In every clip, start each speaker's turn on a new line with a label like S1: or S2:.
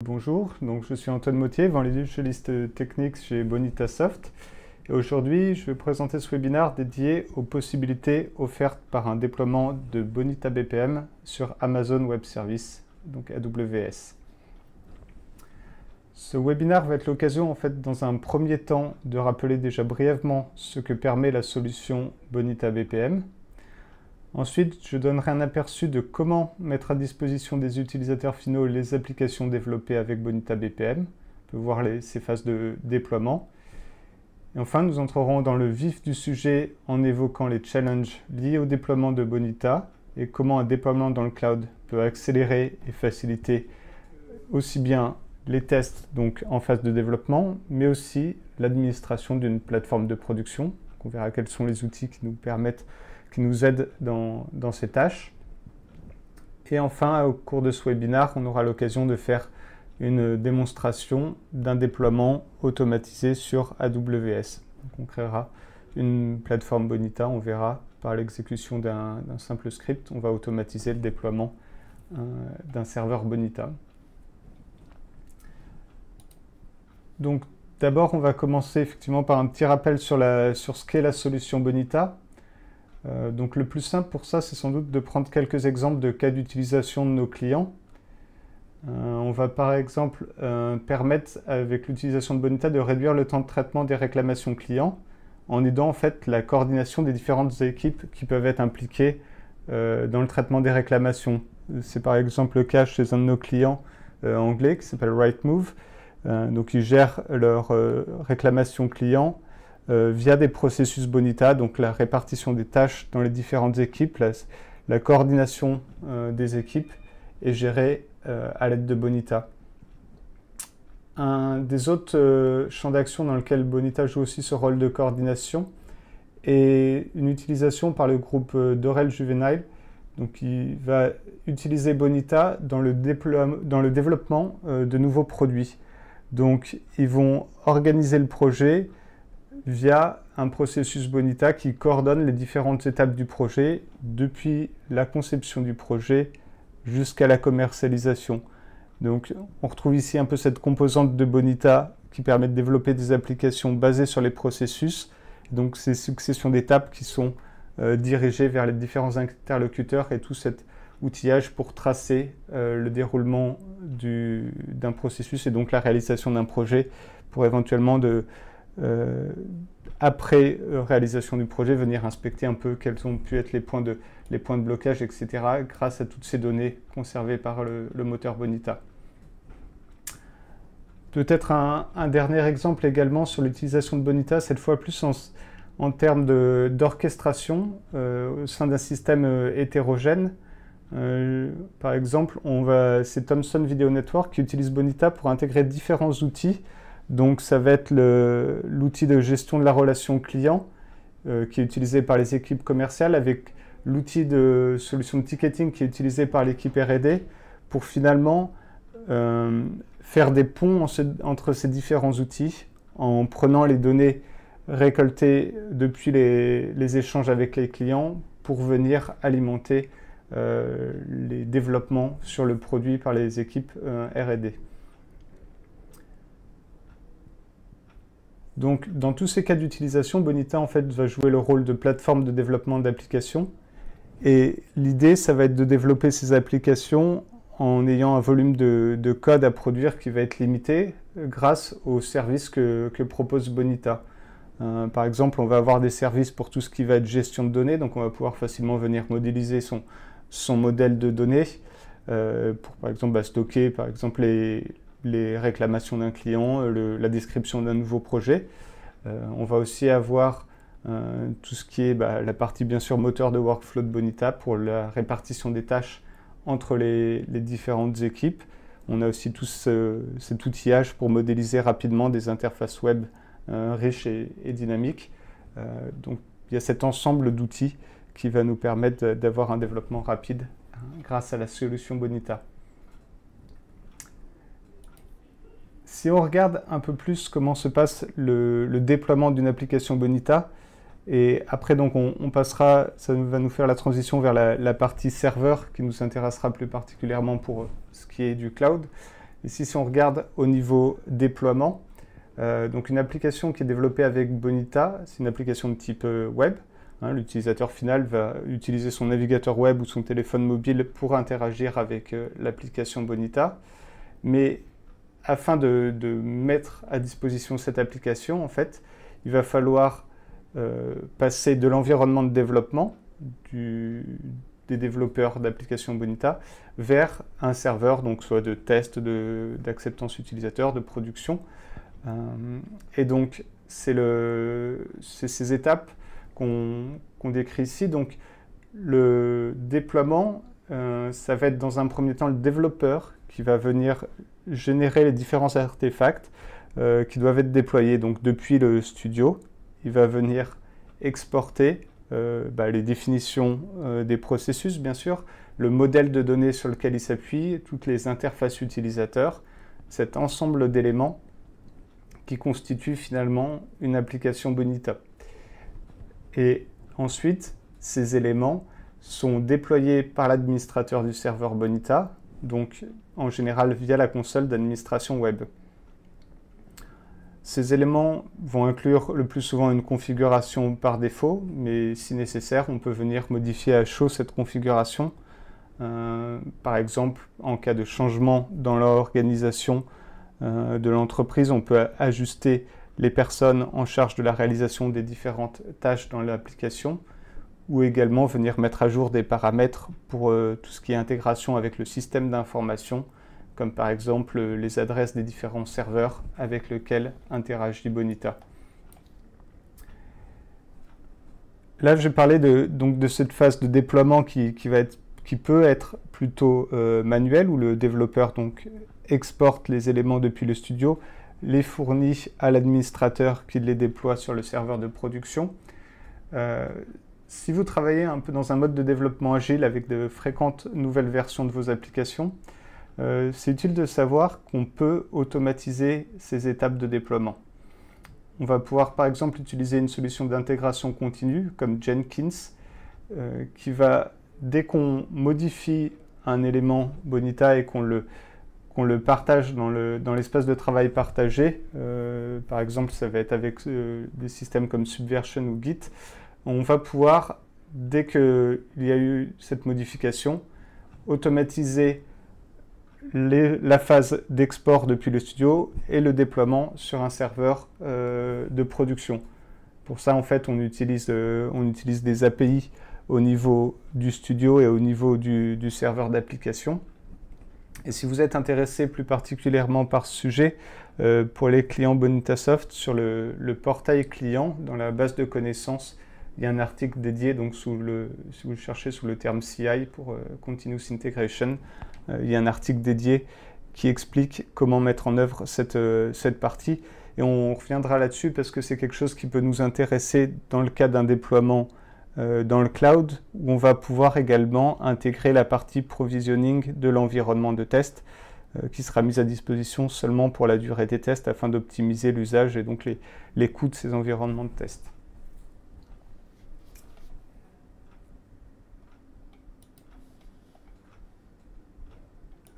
S1: Bonjour, donc je suis Antoine Mottier, évangéliste technique chez Bonitasoft. Et aujourd'hui, je vais présenter ce webinaire dédié aux possibilités offertes par un déploiement de Bonita BPM sur Amazon Web Services, donc AWS. Ce webinaire va être l'occasion, en fait, dans un premier temps, de rappeler déjà brièvement ce que permet la solution Bonita BPM. Ensuite, je donnerai un aperçu de comment mettre à disposition des utilisateurs finaux les applications développées avec Bonita BPM. On peut voir ces phases de déploiement. Et enfin, nous entrerons dans le vif du sujet en évoquant les challenges liés au déploiement de Bonita et comment un déploiement dans le cloud peut accélérer et faciliter aussi bien les tests donc en phase de développement, mais aussi l'administration d'une plateforme de production. On verra quels sont les outils qui nous aident dans ces tâches. Et enfin, au cours de ce webinaire, on aura l'occasion de faire une démonstration d'un déploiement automatisé sur AWS. Donc on créera une plateforme Bonita, on verra par l'exécution d'un simple script, on va automatiser le déploiement d'un serveur Bonita. Donc d'abord, on va commencer effectivement par un petit rappel sur ce qu'est la solution Bonita. Donc le plus simple pour ça, c'est sans doute de prendre quelques exemples de cas d'utilisation de nos clients. On va par exemple permettre avec l'utilisation de Bonita de réduire le temps de traitement des réclamations clients en aidant en fait la coordination des différentes équipes qui peuvent être impliquées dans le traitement des réclamations. C'est par exemple le cas chez un de nos clients anglais qui s'appelle Rightmove. Donc ils gèrent leurs réclamations clients via des processus Bonita, donc la répartition des tâches dans les différentes équipes, la coordination des équipes est gérée à l'aide de Bonita. Un des autres champs d'action dans lequel Bonita joue aussi ce rôle de coordination est une utilisation par le groupe Dorel Juvenile. Donc il va utiliser Bonita dans le développement de nouveaux produits. Donc ils vont organiser le projet via un processus Bonita qui coordonne les différentes étapes du projet, depuis la conception du projet jusqu'à la commercialisation. Donc on retrouve ici un peu cette composante de Bonita qui permet de développer des applications basées sur les processus. Donc ces successions d'étapes qui sont dirigées vers les différents interlocuteurs et tout cet outillage pour tracer le déroulement d'un processus et donc la réalisation d'un projet pour éventuellement après réalisation du projet, venir inspecter un peu quels ont pu être les points de blocage, etc. grâce à toutes ces données conservées par le moteur Bonita. Peut-être un dernier exemple également sur l'utilisation de Bonita, cette fois plus en termes d'orchestration au sein d'un système hétérogène. Par exemple, c'est Thomson Video Network qui utilise Bonita pour intégrer différents outils. Donc ça va être l'outil de gestion de la relation client qui est utilisé par les équipes commerciales avec l'outil de solution de ticketing qui est utilisé par l'équipe R&D pour finalement faire des ponts entre ces différents outils en prenant les données récoltées depuis les échanges avec les clients pour venir alimenter les développements sur le produit par les équipes R&D. Donc, dans tous ces cas d'utilisation, Bonita en fait va jouer le rôle de plateforme de développement d'applications. Et l'idée, ça va être de développer ces applications en ayant un volume de code à produire qui va être limité grâce aux services que propose Bonita. Par exemple, on va avoir des services pour tout ce qui va être gestion de données, donc on va pouvoir facilement venir modéliser son modèle de données pour par exemple stocker par exemple les réclamations d'un client, la description d'un nouveau projet. On va aussi avoir tout ce qui est la partie bien sûr moteur de workflow de Bonita pour la répartition des tâches entre les différentes équipes. On a aussi tout cet outillage pour modéliser rapidement des interfaces web riches et dynamiques. Donc il y a cet ensemble d'outils qui va nous permettre d'avoir un développement rapide grâce à la solution Bonita. Si on regarde un peu plus comment se passe le déploiement d'une application Bonita, et après donc on passera, ça va nous faire la transition vers la partie serveur qui nous intéressera plus particulièrement pour ce qui est du cloud. Ici, si on regarde au niveau déploiement, donc une application qui est développée avec Bonita, c'est une application de type web. L'utilisateur final va utiliser son navigateur web ou son téléphone mobile pour interagir avec l'application Bonita. Mais afin de mettre à disposition cette application, en fait, il va falloir passer de l'environnement de développement des développeurs d'applications Bonita vers un serveur, donc soit de test, d'acceptance utilisateur, de production. Et donc, c'est ces étapes qu'on décrit ici. Donc, le déploiement, ça va être dans un premier temps le développeur qui va venir générer les différents artefacts qui doivent être déployés. Donc, depuis le studio, il va venir exporter les définitions des processus, bien sûr, le modèle de données sur lequel il s'appuie, toutes les interfaces utilisateurs, cet ensemble d'éléments qui constitue finalement une application Bonita. Et ensuite, ces éléments sont déployés par l'administrateur du serveur Bonita, donc en général via la console d'administration web. Ces éléments vont inclure le plus souvent une configuration par défaut, mais si nécessaire, on peut venir modifier à chaud cette configuration. Par exemple, en cas de changement dans l'organisation de l'entreprise, on peut ajuster les personnes en charge de la réalisation des différentes tâches dans l'application, ou également venir mettre à jour des paramètres pour tout ce qui est intégration avec le système d'information, comme par exemple les adresses des différents serveurs avec lesquels interagit Bonita. Là, je vais parler de cette phase de déploiement qui peut être plutôt manuelle, où le développeur exporte les éléments depuis le studio, les fournit à l'administrateur qui les déploie sur le serveur de production. Si vous travaillez un peu dans un mode de développement agile avec de fréquentes nouvelles versions de vos applications, c'est utile de savoir qu'on peut automatiser ces étapes de déploiement. On va pouvoir par exemple utiliser une solution d'intégration continue comme Jenkins qui va, dès qu'on modifie un élément Bonita et qu'on le partage dans l'espace de travail partagé, par exemple ça va être avec des systèmes comme Subversion ou Git, on va pouvoir, dès qu'il y a eu cette modification, automatiser la phase d'export depuis le studio et le déploiement sur un serveur de production. Pour ça, en fait, on utilise des API au niveau du studio et au niveau du serveur d'application. Et si vous êtes intéressé plus particulièrement par ce sujet, pour les clients Bonitasoft, sur le portail client, dans la base de connaissances, il y a un article dédié, donc si vous le cherchez sous le terme CI pour Continuous Integration, il y a un article dédié qui explique comment mettre en œuvre cette partie. Et on reviendra là-dessus parce que c'est quelque chose qui peut nous intéresser dans le cas d'un déploiement dans le cloud, où on va pouvoir également intégrer la partie provisioning de l'environnement de test qui sera mise à disposition seulement pour la durée des tests afin d'optimiser l'usage et donc les coûts de ces environnements de test.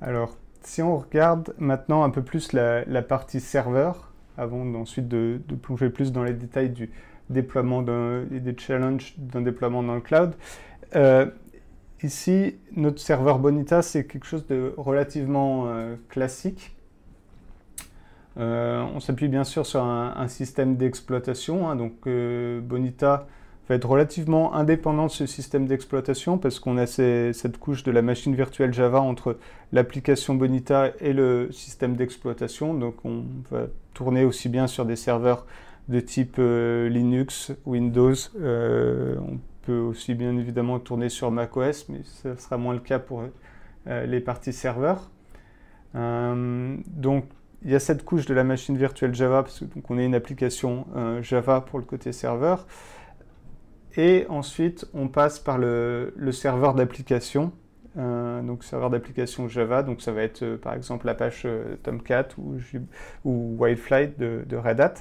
S1: Alors, si on regarde maintenant un peu plus la partie serveur, avant ensuite de plonger plus dans les détails du déploiement et des challenges d'un déploiement dans le cloud, ici, notre serveur Bonita, c'est quelque chose de relativement classique. On s'appuie bien sûr sur un système d'exploitation, donc Bonita va être relativement indépendant de ce système d'exploitation parce qu'on a cette couche de la machine virtuelle Java entre l'application Bonita et le système d'exploitation. Donc on va tourner aussi bien sur des serveurs de type Linux, Windows. On peut aussi bien évidemment tourner sur macOS, mais ça sera moins le cas pour les parties serveurs. Donc il y a cette couche de la machine virtuelle Java, parce qu'on est une application Java pour le côté serveur. Et ensuite, on passe par le serveur d'application, donc serveur d'application Java, donc ça va être par exemple Apache Tomcat ou Wildfly de Red Hat.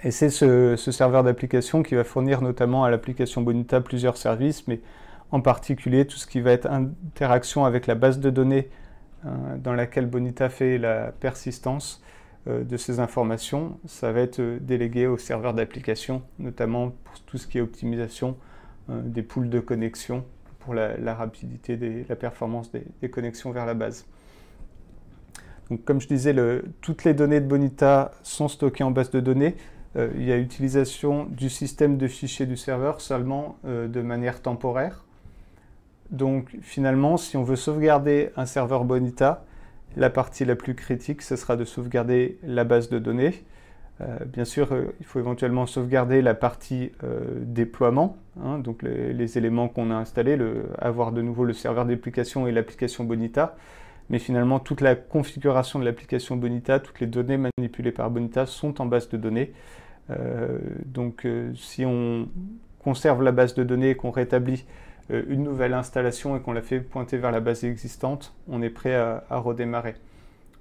S1: Et c'est ce serveur d'application qui va fournir notamment à l'application Bonita plusieurs services, mais en particulier tout ce qui va être interaction avec la base de données dans laquelle Bonita fait la persistance de ces informations, ça va être délégué au serveur d'application, notamment pour tout ce qui est optimisation des pools de connexion pour la rapidité, la performance des connexions vers la base. Donc, comme je disais, toutes les données de Bonita sont stockées en base de données. Il y a utilisation du système de fichiers du serveur seulement de manière temporaire. Donc finalement, si on veut sauvegarder un serveur Bonita, la partie la plus critique, ce sera de sauvegarder la base de données. Bien sûr, il faut éventuellement sauvegarder la partie déploiement, hein, donc les éléments qu'on a installés, avoir de nouveau le serveur d'application et l'application Bonita. Mais finalement, toute la configuration de l'application Bonita, toutes les données manipulées par Bonita sont en base de données. Donc si on conserve la base de données et qu'on rétablit une nouvelle installation et qu'on la fait pointer vers la base existante, on est prêt à redémarrer.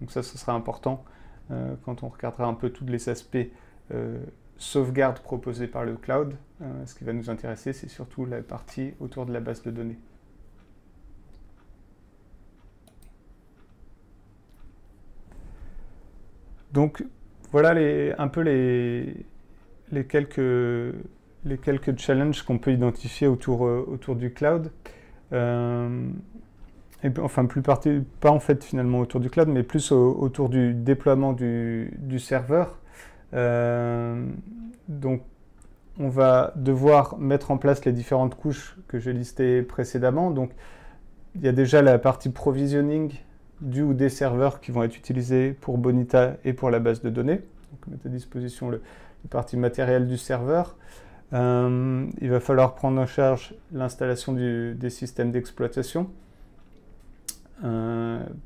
S1: Donc ça, ce sera important quand on regardera un peu tous les aspects sauvegarde proposés par le cloud. Ce qui va nous intéresser, c'est surtout la partie autour de la base de données. Donc voilà un peu les quelques challenges qu'on peut identifier autour du cloud. Et enfin, pas en fait finalement autour du cloud, mais plus autour du déploiement du serveur. Donc, on va devoir mettre en place les différentes couches que j'ai listées précédemment. Donc, il y a déjà la partie provisioning du ou des serveurs qui vont être utilisés pour Bonita et pour la base de données. Donc, mettre à disposition la partie matérielle du serveur. Il va falloir prendre en charge l'installation des systèmes d'exploitation,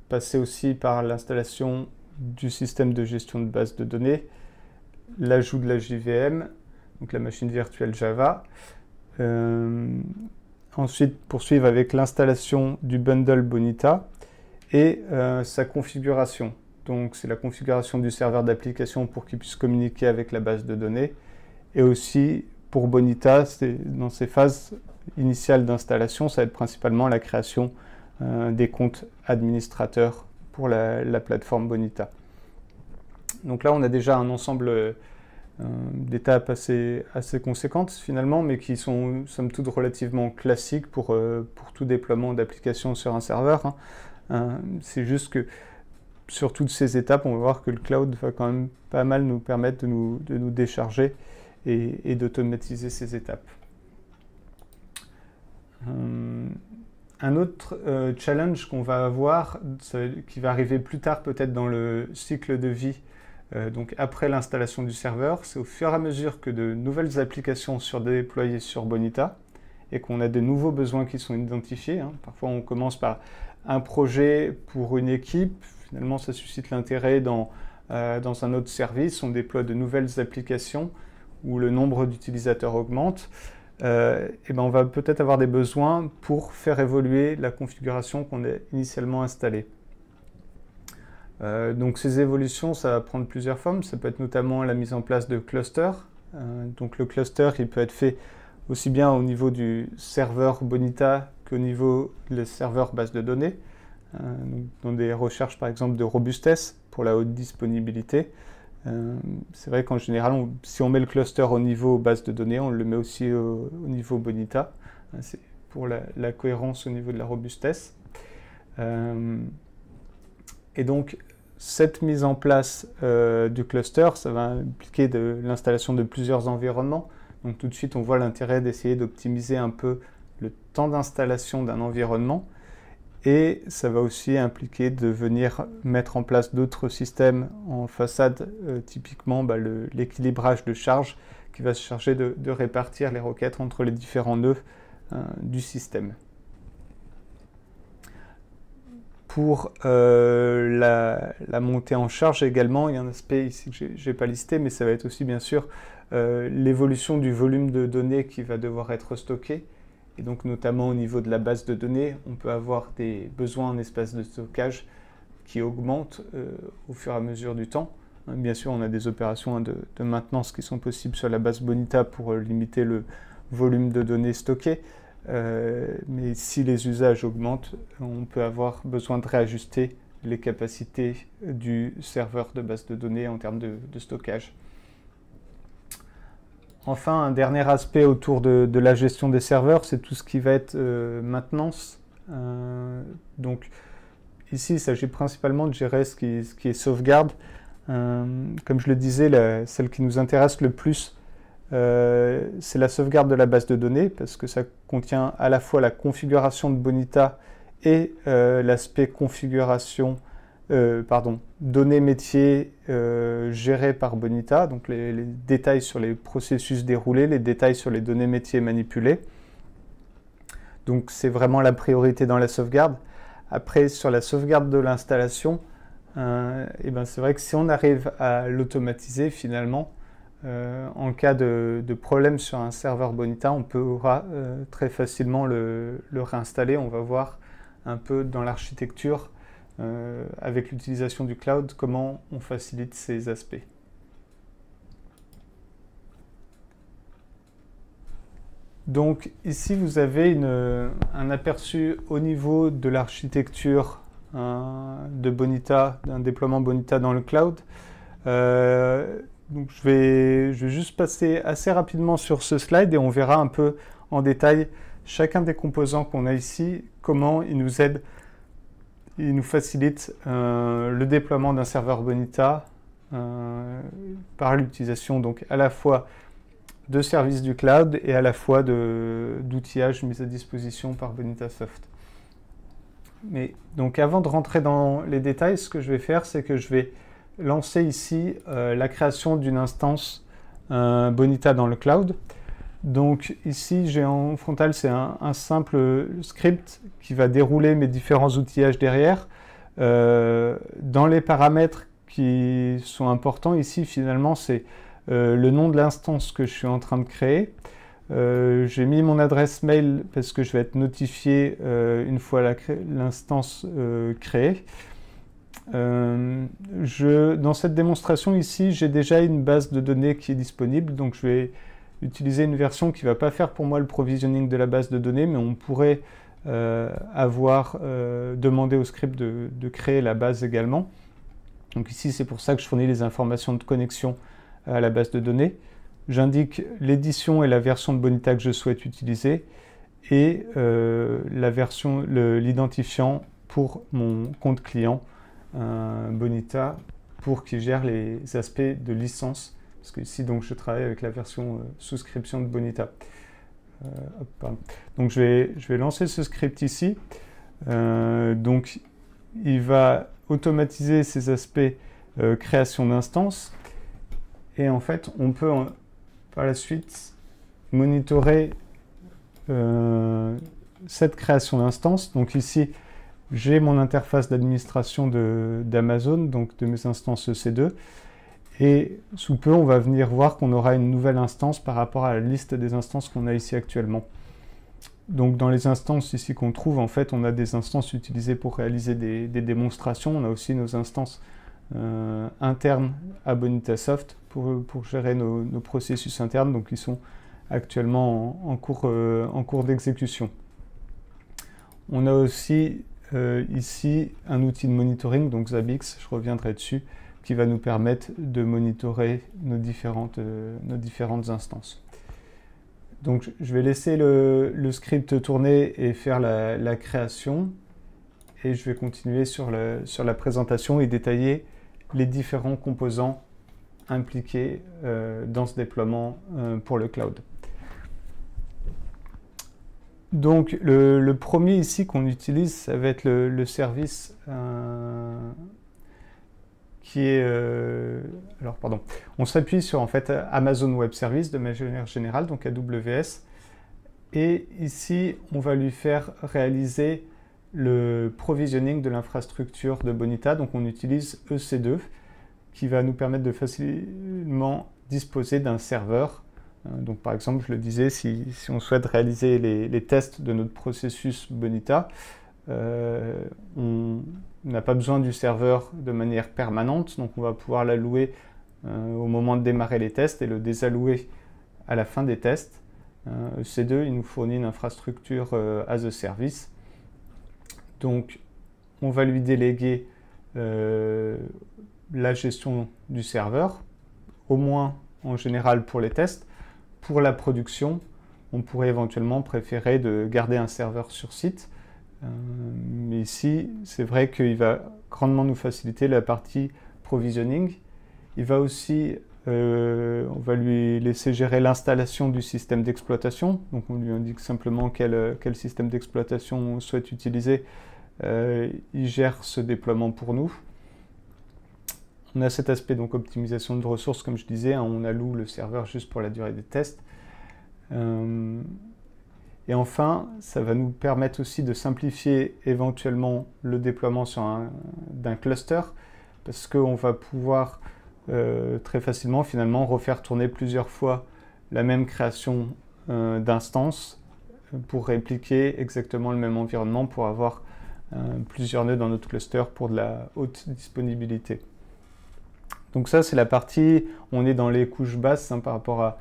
S1: passer aussi par l'installation du système de gestion de base de données, l'ajout de la JVM, donc la machine virtuelle Java. Ensuite, poursuivre avec l'installation du bundle Bonita et sa configuration. Donc, c'est la configuration du serveur d'application pour qu'il puisse communiquer avec la base de données. Et aussi, pour Bonita, dans ces phases initiales d'installation, ça va être principalement la création des comptes administrateurs pour la plateforme Bonita. Donc là, on a déjà un ensemble d'étapes assez conséquentes finalement, mais qui sont somme toute relativement classiques pour tout déploiement d'applications sur un serveur. C'est juste que sur toutes ces étapes, on va voir que le cloud va quand même pas mal nous permettre de nous décharger et d'automatiser ces étapes. Un autre challenge qu'on va avoir, qui va arriver plus tard peut-être dans le cycle de vie, donc après l'installation du serveur, c'est au fur et à mesure que de nouvelles applications sont déployées sur Bonita et qu'on a de nouveaux besoins qui sont identifiés. Parfois on commence par un projet pour une équipe, finalement ça suscite l'intérêt dans un autre service, on déploie de nouvelles applications où le nombre d'utilisateurs augmente. Et on va peut-être avoir des besoins pour faire évoluer la configuration qu'on a initialement installée. Donc ces évolutions, ça va prendre plusieurs formes. Ça peut être notamment la mise en place de clusters. Donc le cluster, il peut être fait aussi bien au niveau du serveur Bonita qu'au niveau du serveur base de données. Dans des recherches par exemple de robustesse pour la haute disponibilité. C'est vrai qu'en général, si on met le cluster au niveau base de données, on le met aussi au niveau Bonita. C'est pour la cohérence au niveau de la robustesse. Et donc, cette mise en place du cluster, ça va impliquer l'installation de plusieurs environnements. Donc tout de suite, on voit l'intérêt d'essayer d'optimiser un peu le temps d'installation d'un environnement. Et ça va aussi impliquer de venir mettre en place d'autres systèmes en façade, typiquement l'équilibrage de charge qui va se charger de répartir les requêtes entre les différents nœuds du système. Pour la montée en charge également, il y a un aspect ici que je n'ai pas listé, mais ça va être aussi bien sûr l'évolution du volume de données qui va devoir être stocké. Et donc notamment au niveau de la base de données, on peut avoir des besoins en espace de stockage qui augmentent au fur et à mesure du temps. Bien sûr, on a des opérations de maintenance qui sont possibles sur la base Bonita pour limiter le volume de données stockées. Mais si les usages augmentent, on peut avoir besoin de réajuster les capacités du serveur de base de données en termes de stockage. Enfin, un dernier aspect autour de la gestion des serveurs, c'est tout ce qui va être maintenance. Donc ici, il s'agit principalement de gérer ce qui est sauvegarde. Comme je le disais, celle qui nous intéresse le plus, c'est la sauvegarde de la base de données, parce que ça contient à la fois la configuration de Bonita et l'aspect configuration, données métiers gérées par Bonita, donc les détails sur les processus déroulés, les détails sur les données métiers manipulées. Donc c'est vraiment la priorité dans la sauvegarde. Après, sur la sauvegarde de l'installation, c'est vrai que si on arrive à l'automatiser finalement, en cas de problème sur un serveur Bonita, on pourra très facilement le réinstaller. On va voir un peu dans l'architecture, avec l'utilisation du cloud, comment on facilite ces aspects. Donc ici, vous avez un aperçu au niveau de l'architecture de Bonita, d'un déploiement Bonita dans le cloud. Donc je vais juste passer assez rapidement sur ce slide et on verra un peu en détail chacun des composants qu'on a ici, comment ils nous aident, ils nous facilitent le déploiement d'un serveur Bonita par l'utilisation donc à la fois de services du cloud et à la fois d'outillage mis à disposition par Bonitasoft. Mais donc avant de rentrer dans les détails, ce que je vais faire, c'est que je vais lancer ici la création d'une instance Bonita dans le cloud. Donc ici, j'ai en frontal, c'est un simple script qui va dérouler mes différents outillages derrière. Dans les paramètres qui sont importants ici, finalement, c'est le nom de l'instance que je suis en train de créer. J'ai mis mon adresse mail parce que je vais être notifié une fois l'instance créée. Dans cette démonstration ici, j'ai déjà une base de données qui est disponible, donc je vais utiliser une version qui ne va pas faire pour moi le provisioning de la base de données, mais on pourrait demander au script de créer la base également. Donc ici, c'est pour ça que je fournis les informations de connexion à la base de données. J'indique l'édition et la version de Bonita que je souhaite utiliser et l'identifiant pour mon compte client Bonita pour qu'il gère les aspects de licence. Parce que ici, donc, je travaille avec la version souscription de Bonita. Donc, je vais lancer ce script ici. Donc, il va automatiser ces aspects création d'instance. Et en fait, on peut par la suite monitorer cette création d'instance. Donc ici, j'ai mon interface d'administration d'Amazon, donc de mes instances EC2. Et sous peu, on va venir voir qu'on aura une nouvelle instance par rapport à la liste des instances qu'on a ici actuellement. Donc dans les instances ici qu'on trouve, en fait, on a des instances utilisées pour réaliser des démonstrations. On a aussi nos instances internes à Bonitasoft pour gérer nos processus internes, donc ils sont actuellement en cours d'exécution. On a aussi ici un outil de monitoring, donc Zabbix, je reviendrai dessus, qui va nous permettre de monitorer nos différentes instances. Donc je vais laisser le script tourner et faire la création, et je vais continuer sur la présentation et détailler les différents composants impliqués dans ce déploiement pour le cloud. Donc le premier ici qu'on utilise, ça va être le service qui est... on s'appuie sur en fait Amazon Web Services de manière générale, donc AWS. Et ici, on va lui faire réaliser le provisioning de l'infrastructure de Bonita. Donc on utilise EC2 qui va nous permettre de facilement disposer d'un serveur. Donc par exemple, je le disais, si on souhaite réaliser les tests de notre processus Bonita, on n'a pas besoin du serveur de manière permanente, donc on va pouvoir l'allouer au moment de démarrer les tests et le désallouer à la fin des tests. EC2, il nous fournit une infrastructure as a service. Donc on va lui déléguer la gestion du serveur, au moins en général pour les tests. Pour la production, on pourrait éventuellement préférer de garder un serveur sur site. Mais ici, c'est vrai qu'il va grandement nous faciliter la partie provisioning. Il va aussi, on va lui laisser gérer l'installation du système d'exploitation. Donc on lui indique simplement quel système d'exploitation on souhaite utiliser. Il gère ce déploiement pour nous. On a cet aspect donc optimisation de ressources, comme je disais, hein, on alloue le serveur juste pour la durée des tests. Et enfin, ça va nous permettre aussi de simplifier éventuellement le déploiement d'un cluster, parce qu'on va pouvoir très facilement finalement refaire tourner plusieurs fois la même création d'instances pour répliquer exactement le même environnement, pour avoir plusieurs nœuds dans notre cluster pour de la haute disponibilité. Donc ça, c'est la partie, on est dans les couches basses hein, par rapport à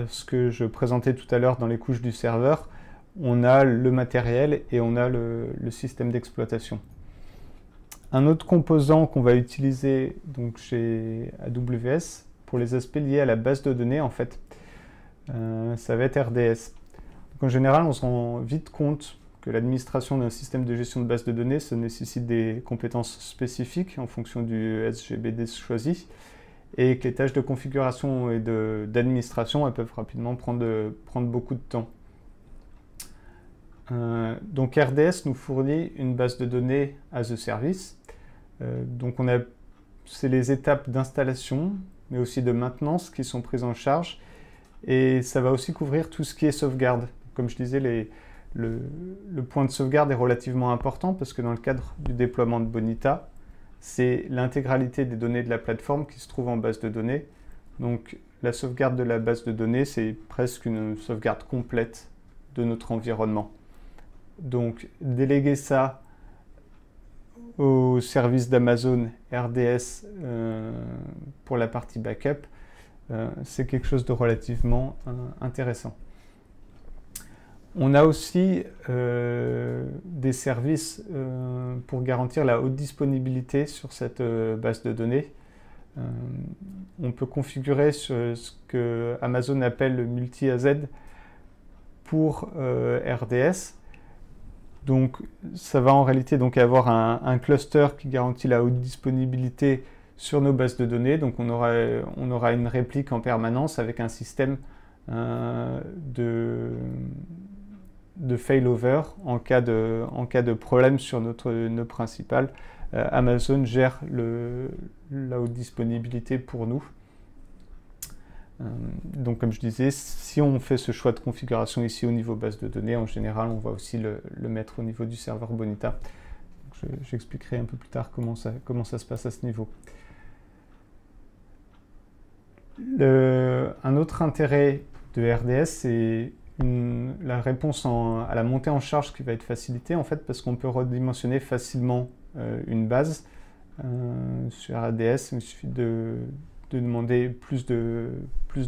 S1: ce que je présentais tout à l'heure dans les couches du serveur. On a le matériel et on a le système d'exploitation. Un autre composant qu'on va utiliser donc, chez AWS pour les aspects liés à la base de données, en fait, ça va être RDS. Donc, en général, on se rend vite compte que l'administration d'un système de gestion de base de données, ça nécessite des compétences spécifiques en fonction du SGBD choisi, et que les tâches de configuration et d'administration, elles peuvent rapidement prendre beaucoup de temps. Donc RDS nous fournit une base de données as a service. Donc c'est les étapes d'installation, mais aussi de maintenance qui sont prises en charge, et ça va aussi couvrir tout ce qui est sauvegarde. Comme je disais, le point de sauvegarde est relativement important parce que dans le cadre du déploiement de Bonita, c'est l'intégralité des données de la plateforme qui se trouve en base de données. Donc la sauvegarde de la base de données, c'est presque une sauvegarde complète de notre environnement. Donc déléguer ça au service d'Amazon RDS pour la partie backup, c'est quelque chose de relativement intéressant. On a aussi des services pour garantir la haute disponibilité sur cette base de données. On peut configurer ce que Amazon appelle le multi-AZ pour RDS. Donc ça va en réalité donc avoir un cluster qui garantit la haute disponibilité sur nos bases de données. Donc on aura une réplique en permanence avec un système de failover en cas de problème sur notre nœud principal. Amazon gère la haute disponibilité pour nous. Donc comme je disais, si on fait ce choix de configuration ici au niveau base de données, en général on va aussi le mettre au niveau du serveur Bonita. J'expliquerai un peu plus tard comment ça se passe à ce niveau. Un autre intérêt de RDS, c'est la réponse à la montée en charge qui va être facilitée en fait, parce qu'on peut redimensionner facilement une base sur RDS. Il suffit de demander plus de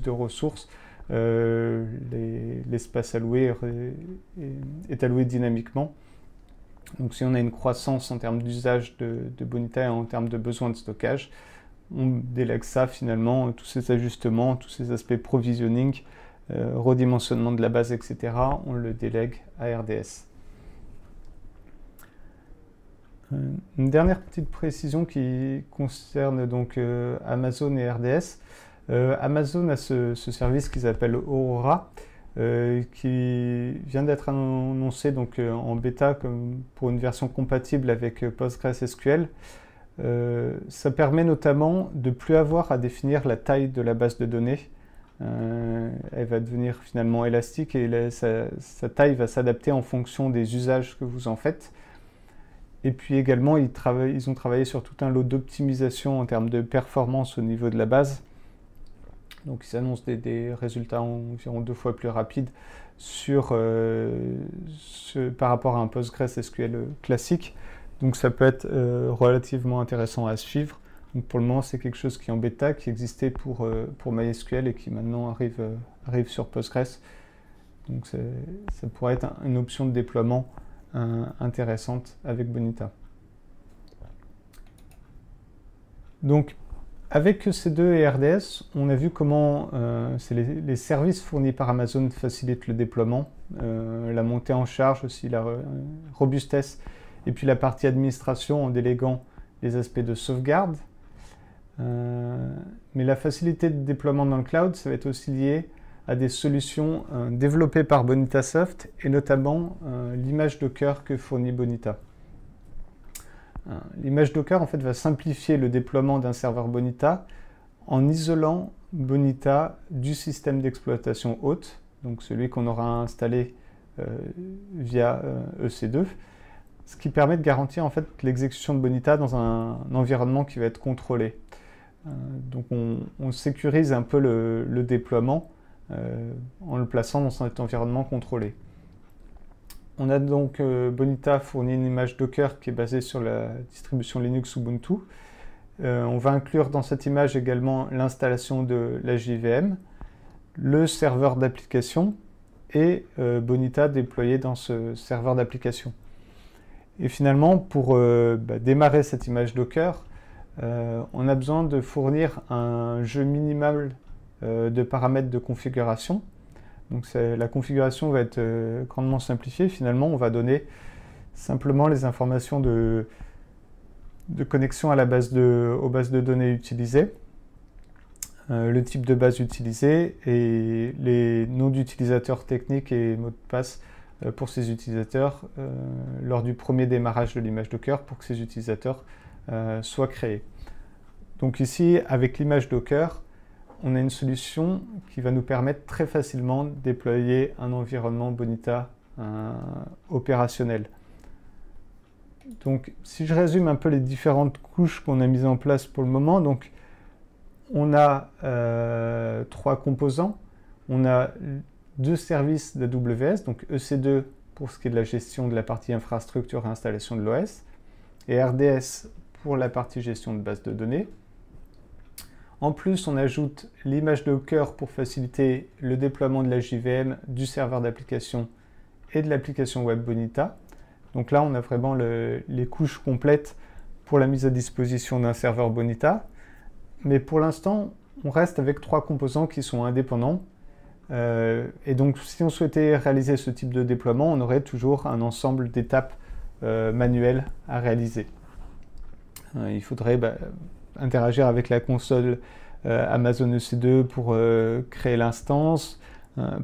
S1: ressources. L'espace alloué est alloué dynamiquement. Donc si on a une croissance en termes d'usage de Bonita et en termes de besoin de stockage, on délègue ça finalement, tous ces ajustements, tous ces aspects provisioning, redimensionnement de la base, etc. On le délègue à RDS. Une dernière petite précision qui concerne donc Amazon et RDS. Amazon a ce service qu'ils appellent Aurora, qui vient d'être annoncé donc, en bêta pour une version compatible avec PostgreSQL. Ça permet notamment de ne plus avoir à définir la taille de la base de données. Elle va devenir finalement élastique et sa taille va s'adapter en fonction des usages que vous en faites. Et puis également, ils ont travaillé sur tout un lot d'optimisation en termes de performance au niveau de la base. Donc ils annoncent des résultats environ 2 fois plus rapides par rapport à un PostgreSQL classique. Donc ça peut être relativement intéressant à suivre. Donc pour le moment, c'est quelque chose qui est en bêta, qui existait pour MySQL et qui maintenant arrive sur Postgres. Donc ça pourrait être une option de déploiement intéressante avec Bonita. Donc, avec EC2 et RDS, on a vu comment les services fournis par Amazon facilitent le déploiement, la montée en charge aussi, la robustesse, et puis la partie administration en déléguant les aspects de sauvegarde. Mais la facilité de déploiement dans le cloud, ça va être aussi lié à des solutions développées par Bonitasoft, et notamment l'image Docker que fournit Bonita. L'image Docker en fait, va simplifier le déploiement d'un serveur Bonita en isolant Bonita du système d'exploitation hôte, donc celui qu'on aura installé via EC2, ce qui permet de garantir en fait, l'exécution de Bonita dans un environnement qui va être contrôlé. Donc on sécurise un peu le déploiement en le plaçant dans cet environnement contrôlé. On a donc Bonita fournit une image Docker qui est basée sur la distribution Linux Ubuntu. On va inclure dans cette image également l'installation de la JVM, le serveur d'application et Bonita déployé dans ce serveur d'application. Et finalement, pour démarrer cette image Docker, on a besoin de fournir un jeu minimal de paramètres de configuration. Donc la configuration va être grandement simplifiée. Finalement, on va donner simplement les informations de connexion à aux bases de données utilisées, le type de base utilisé et les noms d'utilisateurs techniques et mots de passe pour ces utilisateurs lors du premier démarrage de l'image Docker pour que ces utilisateurs soient créés. Donc ici, avec l'image Docker, on a une solution qui va nous permettre très facilement de déployer un environnement Bonita opérationnel. Donc, si je résume un peu les différentes couches qu'on a mises en place pour le moment, donc on a 3 composants. On a 2 services d'AWS, donc EC2 pour ce qui est de la gestion de la partie infrastructure et installation de l'OS, et RDS pour la partie gestion de base de données. En plus, on ajoute l'image Docker pour faciliter le déploiement de la JVM, du serveur d'application et de l'application web Bonita. Donc là, on a vraiment les couches complètes pour la mise à disposition d'un serveur Bonita. Mais pour l'instant, on reste avec 3 composants qui sont indépendants. Et donc, si on souhaitait réaliser ce type de déploiement, on aurait toujours un ensemble d'étapes manuelles à réaliser. Il faudrait interagir avec la console Amazon EC2 pour créer l'instance,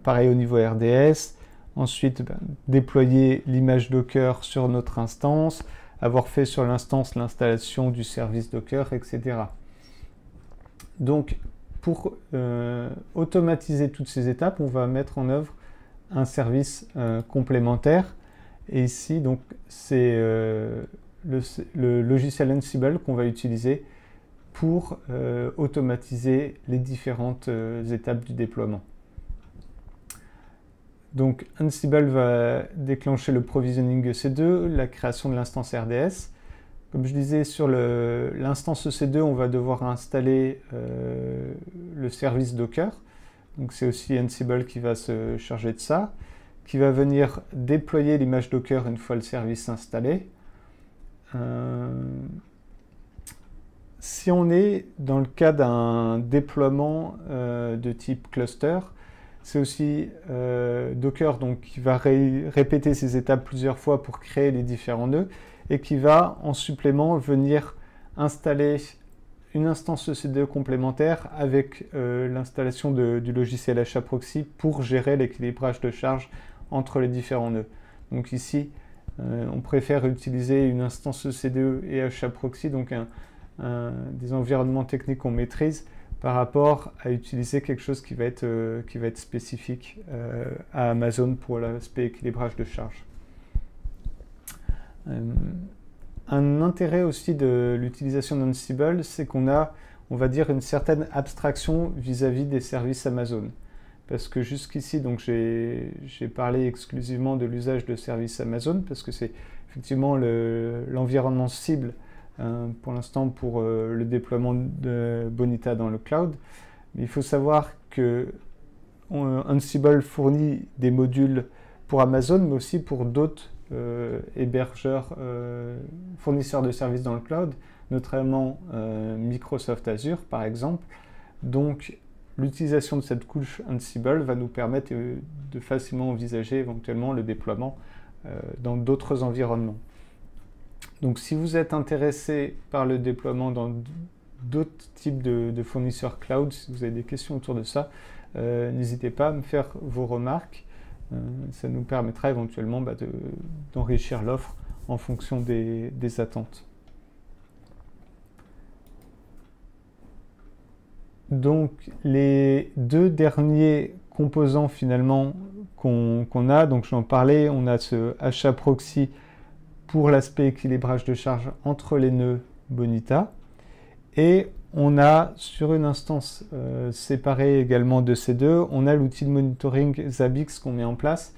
S1: pareil au niveau RDS, ensuite déployer l'image Docker sur notre instance, avoir fait sur l'instance l'installation du service Docker, etc. Donc pour automatiser toutes ces étapes, on va mettre en œuvre un service complémentaire, et ici donc c'est le logiciel Ansible qu'on va utiliser pour automatiser les différentes étapes du déploiement. Donc Ansible va déclencher le provisioning EC2, la création de l'instance RDS. Comme je disais, sur l'instance EC2, on va devoir installer le service Docker. Donc c'est aussi Ansible qui va se charger de ça, qui va venir déployer l'image Docker une fois le service installé. Si on est dans le cas d'un déploiement de type cluster, c'est aussi Docker donc, qui va répéter ces étapes plusieurs fois pour créer les différents nœuds et qui va en supplément venir installer une instance EC2 complémentaire avec l'installation du logiciel HAProxy pour gérer l'équilibrage de charge entre les différents nœuds. Donc ici, on préfère utiliser une instance EC2 et HAProxy, donc des environnements techniques qu'on maîtrise, par rapport à utiliser quelque chose qui va être spécifique à Amazon pour l'aspect équilibrage de charge. Un intérêt aussi de l'utilisation d'Ansible, c'est qu'on a, on va dire, une certaine abstraction vis-à-vis des services Amazon. Parce que jusqu'ici, donc j'ai parlé exclusivement de l'usage de services Amazon, parce que c'est effectivement l'environnement cible pour l'instant pour le déploiement de Bonita dans le cloud. Mais il faut savoir que Ansible fournit des modules pour Amazon, mais aussi pour d'autres hébergeurs, fournisseurs de services dans le cloud. notamment Microsoft Azure par exemple. Donc l'utilisation de cette couche Ansible va nous permettre de facilement envisager éventuellement le déploiement dans d'autres environnements. Donc si vous êtes intéressé par le déploiement dans d'autres types de fournisseurs cloud, si vous avez des questions autour de ça, n'hésitez pas à me faire vos remarques. Ça nous permettra éventuellement d'enrichir l'offre en fonction des attentes. Donc les deux derniers composants finalement qu'on a, donc j'en parlais, on a ce HA proxy pour l'aspect équilibrage de charge entre les nœuds Bonita, et on a sur une instance séparée également de ces deux, on a l'outil de monitoring Zabbix qu'on met en place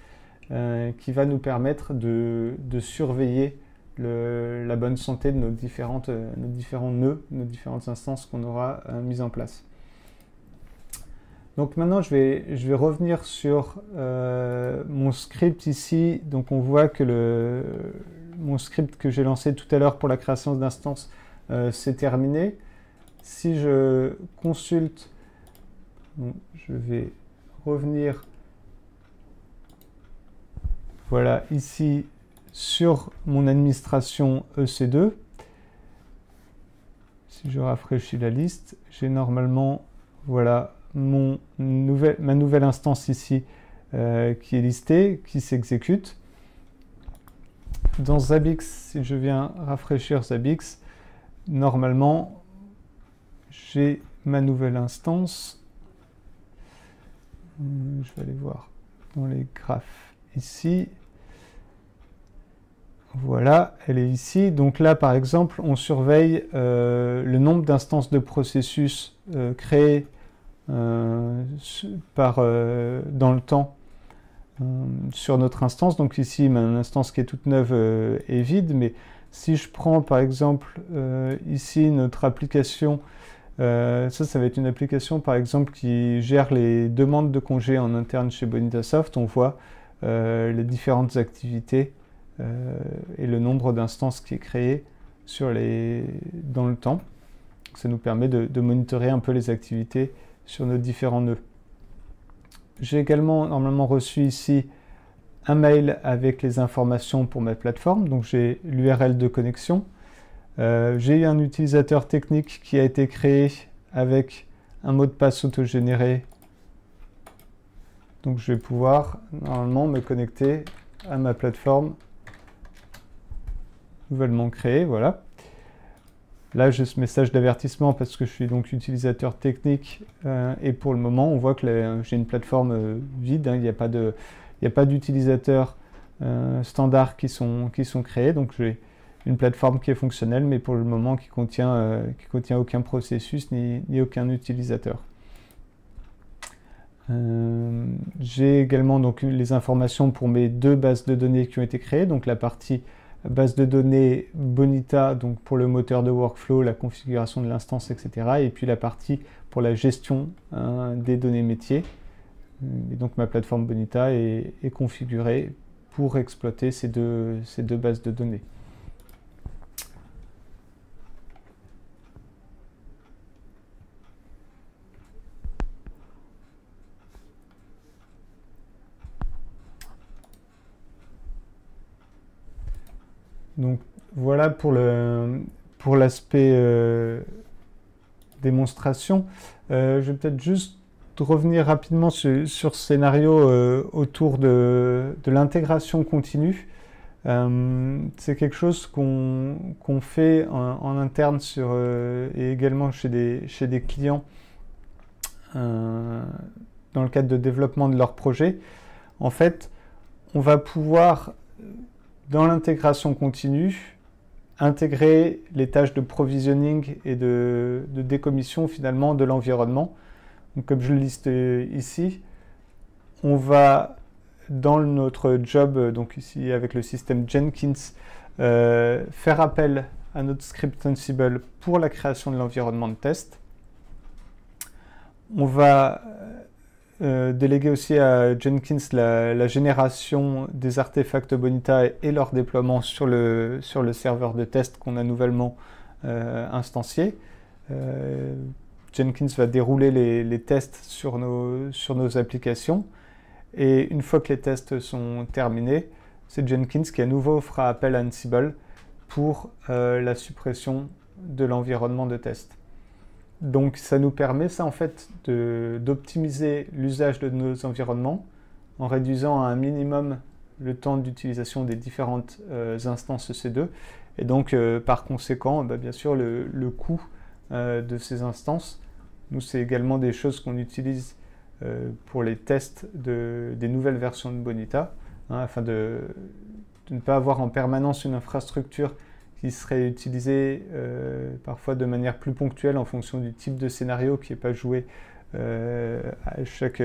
S1: qui va nous permettre de surveiller la bonne santé de nos différents nœuds, nos différentes instances qu'on aura mises en place. Donc maintenant, je vais revenir sur mon script ici. Donc on voit que mon script que j'ai lancé tout à l'heure pour la création d'instances c'est terminé. Si je consulte, bon, je vais revenir voilà ici sur mon administration EC2. Si je rafraîchis la liste, j'ai normalement voilà ma nouvelle instance ici qui est listée, qui s'exécute. Dans Zabbix, si je viens rafraîchir Zabbix, normalement j'ai ma nouvelle instance. Je vais aller voir dans les graphes ici. Voilà, elle est ici. Donc là, par exemple, on surveille le nombre d'instances de processus créées dans le temps sur notre instance. Donc ici, ma instance qui est toute neuve est vide, mais si je prends par exemple ici notre application, ça va être une application par exemple qui gère les demandes de congés en interne chez Bonitasoft. On voit les différentes activités et le nombre d'instances qui est créé dans le temps. Ça nous permet de monitorer un peu les activités sur nos différents nœuds. J'ai également normalement reçu ici un mail avec les informations pour ma plateforme, donc j'ai l'URL de connexion. J'ai eu un utilisateur technique qui a été créé avec un mot de passe autogénéré. Donc je vais pouvoir normalement me connecter à ma plateforme nouvellement créée, voilà. Là, j'ai ce message d'avertissement parce que je suis donc utilisateur technique et pour le moment, on voit que j'ai une plateforme vide, hein, il n'y a pas d'utilisateurs standards qui sont créés, donc j'ai une plateforme qui est fonctionnelle, mais pour le moment qui contient aucun processus ni aucun utilisateur. J'ai également donc les informations pour mes deux bases de données qui ont été créées, donc la partie base de données Bonita, donc pour le moteur de workflow, la configuration de l'instance, etc. Et puis la partie pour la gestion des données métiers. Et donc ma plateforme Bonita est configurée pour exploiter ces deux bases de données. Donc voilà pour l'aspect démonstration. Je vais peut-être juste revenir rapidement sur ce scénario autour de l'intégration continue. C'est quelque chose qu'on fait en interne et également chez des clients dans le cadre de développement de leur projet. En fait, on va pouvoir dans l'intégration continue, intégrer les tâches de provisioning et de décommission finalement de l'environnement. Donc, comme je le liste ici, on va dans notre job, donc ici avec le système Jenkins, faire appel à notre script Ansible pour la création de l'environnement de test. On va déléguer aussi à Jenkins la génération des artefacts Bonita et leur déploiement sur le serveur de test qu'on a nouvellement instanciés. Jenkins va dérouler les tests sur nos applications. Et une fois que les tests sont terminés, c'est Jenkins qui à nouveau fera appel à Ansible pour la suppression de l'environnement de test. Donc ça nous permet, ça en fait, d'optimiser l'usage de nos environnements en réduisant à un minimum le temps d'utilisation des différentes instances EC2. Et donc par conséquent, bien sûr, le coût de ces instances. Nous, c'est également des choses qu'on utilise pour les tests des nouvelles versions de Bonita, afin de ne pas avoir en permanence une infrastructure qui serait utilisée parfois de manière plus ponctuelle en fonction du type de scénario qui n'est pas joué à chaque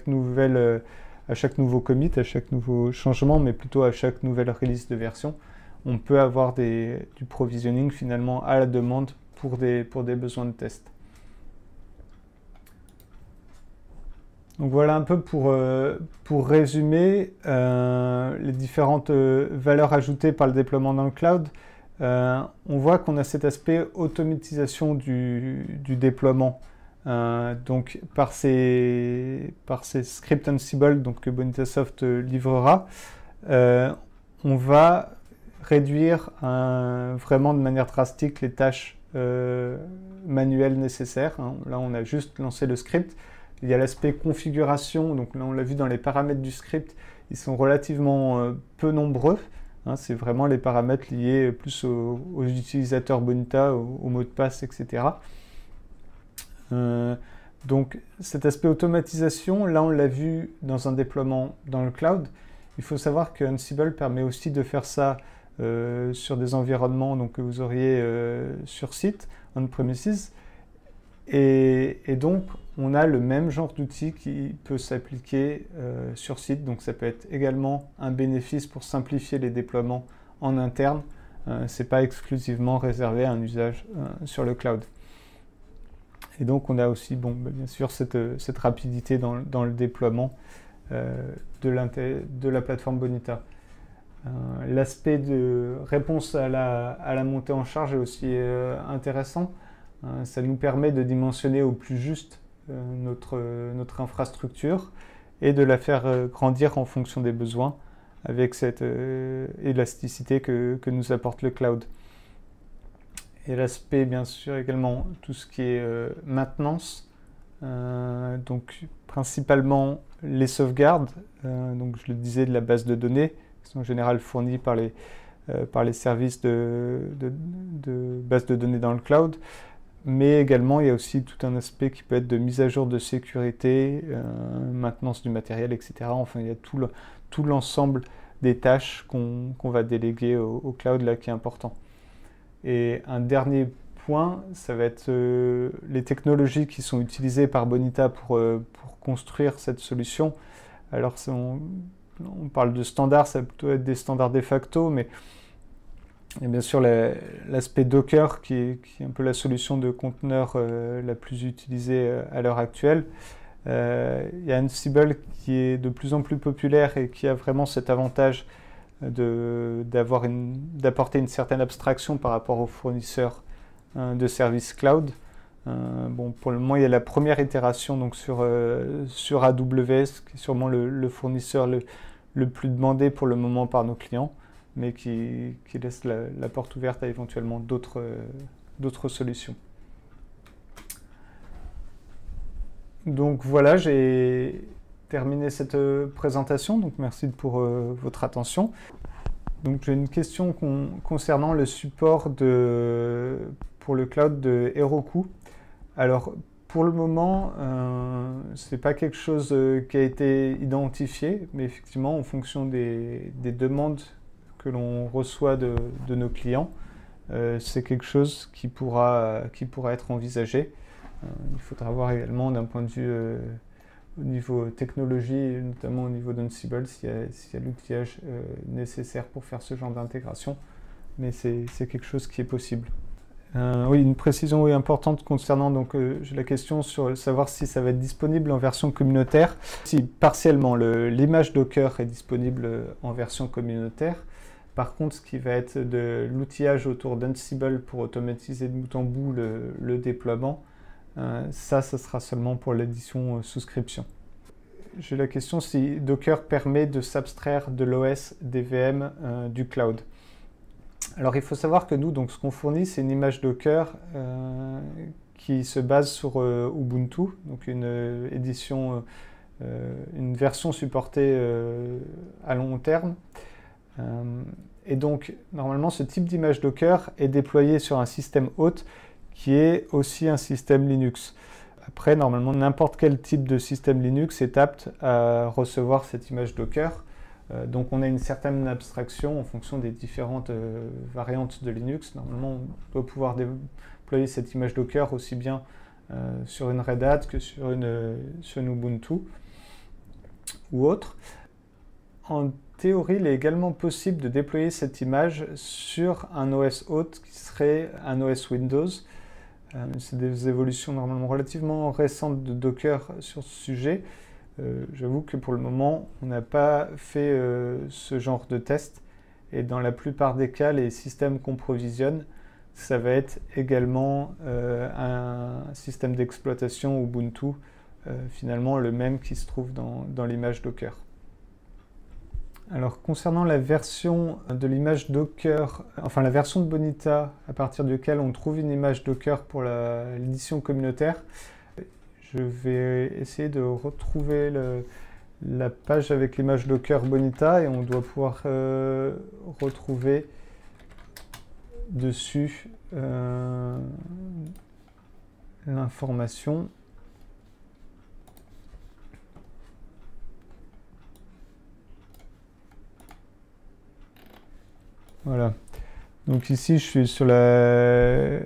S1: nouveau commit, à chaque nouveau changement, mais plutôt à chaque nouvelle release de version. On peut avoir du provisioning finalement à la demande pour des besoins de test. Donc voilà un peu pour résumer les différentes valeurs ajoutées par le déploiement dans le cloud. On voit qu'on a cet aspect automatisation du déploiement. Donc par ces scripts Ansible que Bonitasoft livrera, on va réduire vraiment de manière drastique les tâches manuelles nécessaires. Là, on a juste lancé le script. Il y a l'aspect configuration, donc là on l'a vu dans les paramètres du script, ils sont relativement peu nombreux. C'est vraiment les paramètres liés plus aux utilisateurs Bonita, aux mots de passe, etc. Donc cet aspect automatisation, là on l'a vu dans un déploiement dans le cloud. Il faut savoir que Ansible permet aussi de faire ça sur des environnements que vous auriez sur site, on-premises. Et donc, on a le même genre d'outil qui peut s'appliquer sur site. Donc, ça peut être également un bénéfice pour simplifier les déploiements en interne. Ce n'est pas exclusivement réservé à un usage sur le cloud. Et donc, on a aussi, bien sûr, cette rapidité dans le déploiement de la plateforme Bonita. L'aspect de réponse à la montée en charge est aussi intéressant. Ça nous permet de dimensionner au plus juste notre infrastructure et de la faire grandir en fonction des besoins avec cette élasticité que nous apporte le cloud. Et l'aspect, bien sûr, également tout ce qui est maintenance, donc principalement les sauvegardes, donc je le disais, de la base de données, qui sont en général fournies par les services de base de données dans le cloud. Mais également, il y a aussi tout un aspect qui peut être de mise à jour de sécurité, maintenance du matériel, etc. Enfin, il y a tout l'ensemble des tâches qu'on va déléguer au cloud là qui est important. Et un dernier point, ça va être les technologies qui sont utilisées par Bonita pour construire cette solution. Alors, on parle de standards, ça va plutôt être des standards de facto, mais il y a bien sûr l'aspect Docker qui est un peu la solution de conteneur la plus utilisée à l'heure actuelle. Il y a Ansible qui est de plus en plus populaire et qui a vraiment cet avantage d'apporter une certaine abstraction par rapport aux fournisseurs de services cloud. Pour le moment, il y a la première itération donc sur AWS, qui est sûrement le fournisseur le plus demandé pour le moment par nos clients, mais qui laisse la porte ouverte à éventuellement d'autres solutions. Donc voilà, j'ai terminé cette présentation, donc merci pour votre attention. Donc j'ai une question concernant le support pour le cloud de Heroku. Alors pour le moment, ce n'est pas quelque chose qui a été identifié, mais effectivement en fonction des demandes que l'on reçoit de nos clients, c'est quelque chose qui pourra être envisagé. Il faudra voir également d'un point de vue au niveau technologie, notamment au niveau d'Ansible, s'il y a l'outillage nécessaire pour faire ce genre d'intégration, mais c'est quelque chose qui est possible. Oui, une précision importante concernant la question sur savoir si ça va être disponible en version communautaire. Si partiellement, l'image Docker est disponible en version communautaire. Par contre, ce qui va être de l'outillage autour d'Ansible pour automatiser de bout en bout le déploiement, ça sera seulement pour l'édition souscription. J'ai la question si Docker permet de s'abstraire de l'OS des VM du cloud. Alors il faut savoir que nous, donc, ce qu'on fournit, c'est une image Docker qui se base sur Ubuntu, donc une édition, une version supportée à long terme. Et donc normalement ce type d'image Docker est déployé sur un système hôte qui est aussi un système Linux. Après, normalement, n'importe quel type de système Linux est apte à recevoir cette image Docker. Donc on a une certaine abstraction en fonction des différentes variantes de Linux. Normalement, on doit pouvoir déployer cette image Docker aussi bien sur une Red Hat que sur une Ubuntu ou autre. En théorie, il est également possible de déployer cette image sur un OS hôte qui serait un OS Windows. C'est des évolutions normalement relativement récentes de Docker sur ce sujet. J'avoue que pour le moment, on n'a pas fait ce genre de test. Et dans la plupart des cas, les systèmes qu'on provisionne, ça va être également un système d'exploitation Ubuntu, finalement le même qui se trouve dans l'image Docker. Alors concernant la version de l'image Docker, enfin la version de Bonita à partir de laquelle on trouve une image Docker pour l'édition communautaire, je vais essayer de retrouver la page avec l'image Docker Bonita et on doit pouvoir retrouver dessus l'information. Voilà. Donc ici, je suis sur le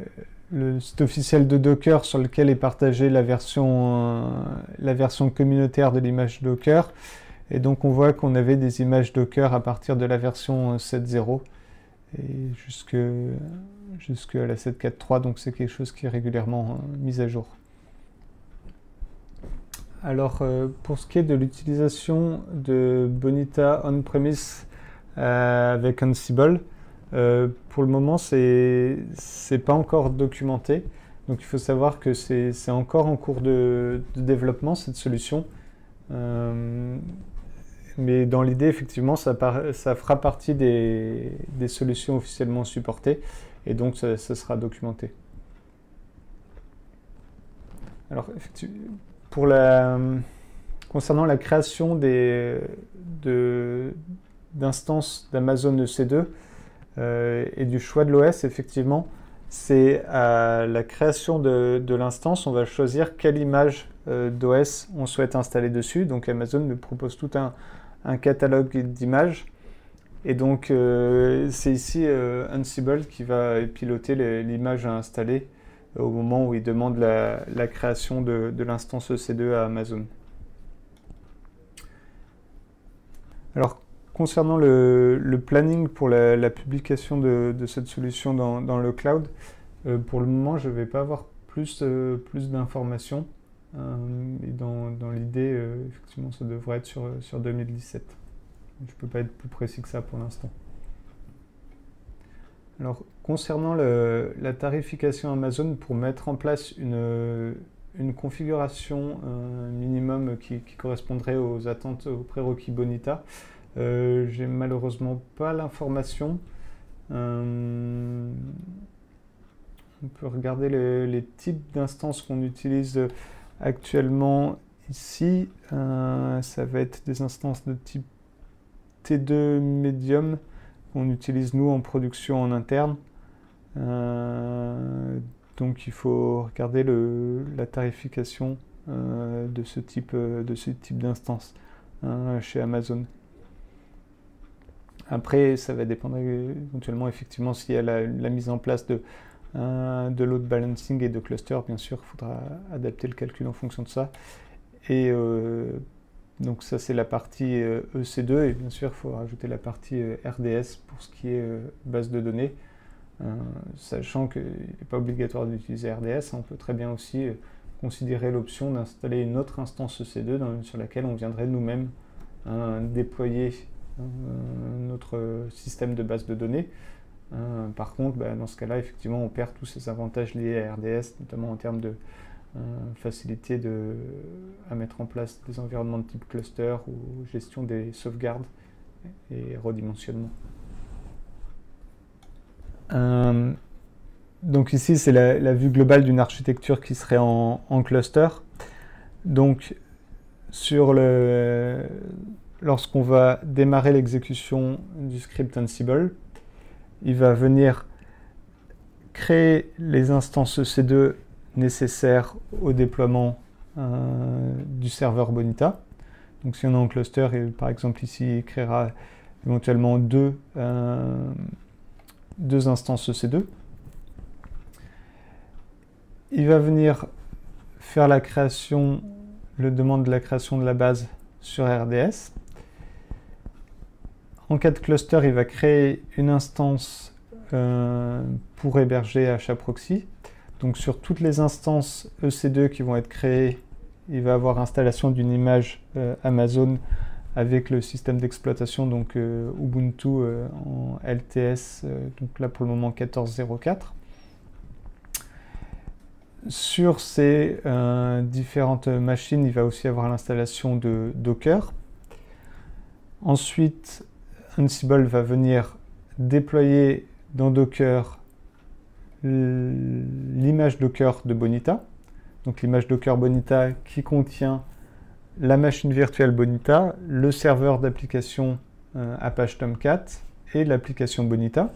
S1: site officiel de Docker sur lequel est partagée la version communautaire de l'image Docker. Et donc on voit qu'on avait des images Docker à partir de la version 7.0 et jusqu'à la 7.4.3. Donc c'est quelque chose qui est régulièrement mis à jour. Alors pour ce qui est de l'utilisation de Bonita on-premise avec Ansible, pour le moment c'est pas encore documenté, donc il faut savoir que c'est encore en cours de développement cette solution, mais dans l'idée effectivement ça fera partie des solutions officiellement supportées et donc ça sera documenté. Alors concernant la création d'instances d'Amazon EC2 et du choix de l'OS, effectivement, c'est à la création de l'instance, on va choisir quelle image d'OS on souhaite installer dessus. Donc Amazon nous propose tout un catalogue d'images. Et donc c'est ici Ansible qui va piloter l'image à installer au moment où il demande la création de l'instance EC2 à Amazon. Alors, concernant le planning pour la publication de cette solution dans le cloud, pour le moment, je ne vais pas avoir plus d'informations. Et dans l'idée, effectivement, ça devrait être sur 2017. Je ne peux pas être plus précis que ça pour l'instant. Alors, concernant la tarification Amazon, pour mettre en place une configuration minimum qui correspondrait aux attentes, aux prérequis Bonita, j'ai malheureusement pas l'information. On peut regarder les types d'instances qu'on utilise actuellement ici. Ça va être des instances de type T2 Medium qu'on utilise nous en production en interne. Donc il faut regarder la tarification de ce type d'instance chez Amazon. Après, ça va dépendre éventuellement effectivement s'il y a la mise en place de load balancing et de cluster. Bien sûr, il faudra adapter le calcul en fonction de ça. Et donc ça, c'est la partie EC2. Et bien sûr, il faut rajouter la partie RDS pour ce qui est base de données. Sachant qu'il n'est pas obligatoire d'utiliser RDS, on peut très bien aussi considérer l'option d'installer une autre instance EC2 sur laquelle on viendrait nous-mêmes déployer notre système de base de données. Par contre, dans ce cas-là, effectivement, on perd tous ces avantages liés à RDS, notamment en termes de facilité à mettre en place des environnements de type cluster ou gestion des sauvegardes et redimensionnement. Donc ici, c'est la vue globale d'une architecture qui serait en cluster. Donc, lorsqu'on va démarrer l'exécution du script Ansible, il va venir créer les instances EC2 nécessaires au déploiement du serveur Bonita. Donc si on est en cluster, et par exemple ici, il créera éventuellement deux instances EC2. Il va venir faire le demande de la création de la base sur RDS. En cas de cluster, il va créer une instance pour héberger HAProxy. Donc sur toutes les instances EC2 qui vont être créées, il va avoir installation d'une image Amazon avec le système d'exploitation, donc Ubuntu en LTS, donc là pour le moment 14.04. Sur ces différentes machines, il va aussi avoir l'installation de Docker. Ensuite, Ansible va venir déployer dans Docker l'image Docker de Bonita. Donc l'image Docker Bonita qui contient la machine virtuelle Bonita, le serveur d'application Apache Tomcat et l'application Bonita.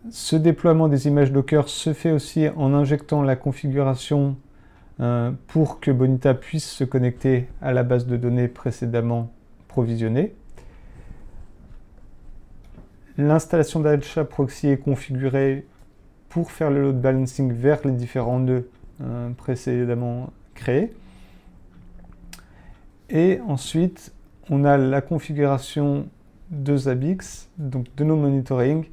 S1: Ce déploiement des images Docker se fait aussi en injectant la configuration pour que Bonita puisse se connecter à la base de données précédemment provisionnée. L'installation d'HAProxy est configurée pour faire le load balancing vers les différents nœuds précédemment créés. Et ensuite, on a la configuration de Zabbix, donc de nos monitoring,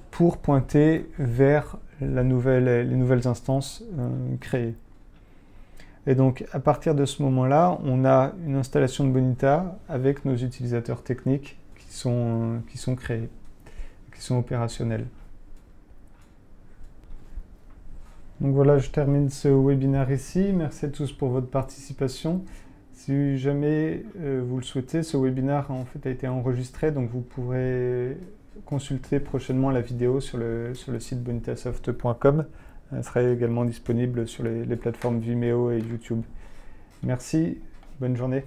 S1: pour pointer vers les nouvelles instances créées. Et donc, à partir de ce moment-là, on a une installation de Bonita avec nos utilisateurs techniques qui sont créés, qui sont opérationnels. Donc voilà, je termine ce webinaire ici. Merci à tous pour votre participation. Si jamais vous le souhaitez, ce webinaire en fait a été enregistré, donc vous pourrez consulter prochainement la vidéo sur le site bonitasoft.com. Elle sera également disponible sur les plateformes Vimeo et YouTube. Merci, bonne journée.